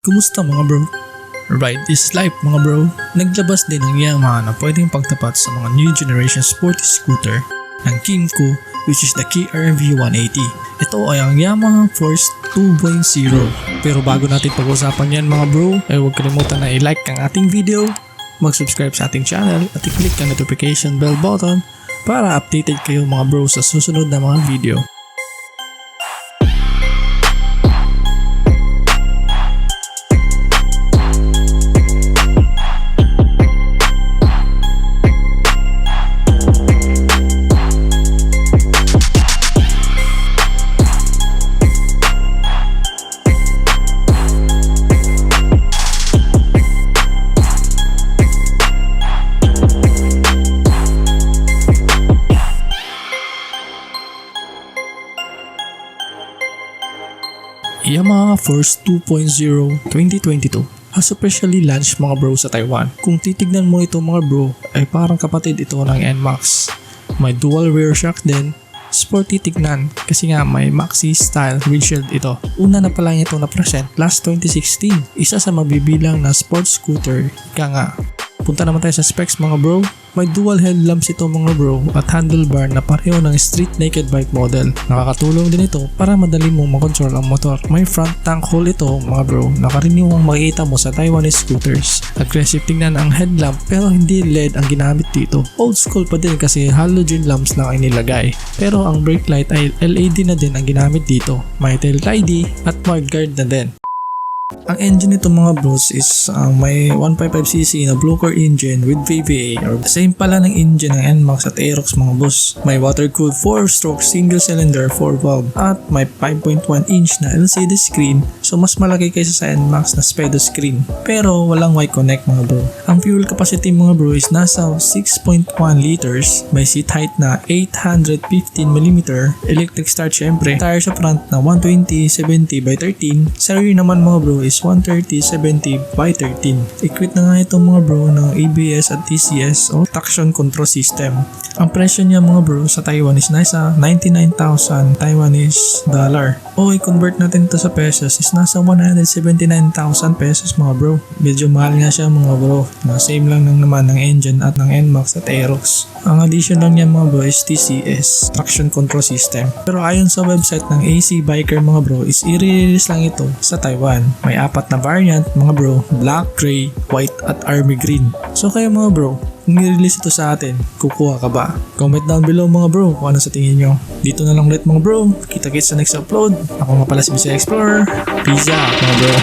Kumusta mga bro? Ride is life mga bro. Naglabas din ang Yamaha na pwedeng pagtapat sa mga new generation sporty scooter ng Kimco, which is the KRV 180. Ito ay ang Yamaha Force 2.0. Pero bago natin pag-usapan yan mga bro, ay huwag kalimutan na i-like ang ating video, mag-subscribe sa ating channel at i-click ang notification bell button para updated kayo mga bro sa susunod na mga video. Yamaha Force 2.0 2022 has officially launched mga bro sa Taiwan. Kung titignan mo ito mga bro, ay parang kapatid ito ng NMAX. May dual rear shock din, sporty tignan kasi nga may maxi style windshield ito. Una na pala ito na present last 2016, isa sa mabibilang na sports scooter. Ika nga. Punta naman tayo sa specs mga bro. May dual headlamps ito mga bro at handlebar na pareho ng street naked bike model. Nakakatulong din ito para madali mong makontrol ang motor. May front tank hole ito mga bro na karaniwang makikita mo sa Taiwanese scooters. Aggressive tingnan ang headlamp pero hindi LED ang ginamit dito. Old school pa din kasi halogen lamps lang ang nilagay. Pero ang brake light ay LED na din ang ginamit dito. May tail ID at mudguard na din. Ang engine nito mga bros is may 155cc na blue core engine with VVA or same pala ng engine ng NMAX at Aerox mga boss. May water-cooled 4-stroke single cylinder 4-valve at may 5.1 inch na LCD screen, so mas malaki kaysa sa NMAX na speedo screen. Pero walang Y-connect mga bro. Ang fuel capacity mga bro is nasa 6.1 liters, may seat height na 815mm, electric start syempre, tire sa front na 120/70/13, sa rear naman mga bro is 130/70/13. Equipped na nga ito mga bro ng ABS at TCS o traction control system. Ang presyo niya mga bro sa Taiwan is nasa 99,000 Taiwanese dollar. O i-convert natin ito sa pesos is nasa 179,000 pesos mga bro. Medyo mahal nga siya mga bro. Same lang naman ng engine at ng NMAX at Aerox. Ang addition lang niya mga bro is TCS, traction control system. Pero ayon sa website ng AC Biker mga bro is i-release lang ito sa Taiwan. May 4 na variant mga bro, black, gray, white at army green. So kayo mga bro, kung i-release ito sa atin, kukuha ka ba? Comment down below mga bro kung ano sa tingin nyo. Dito na lang ulit mga bro. Kita-kits sa next upload. Ako nga pala si BISAYA Explorer. Peace out mga bro.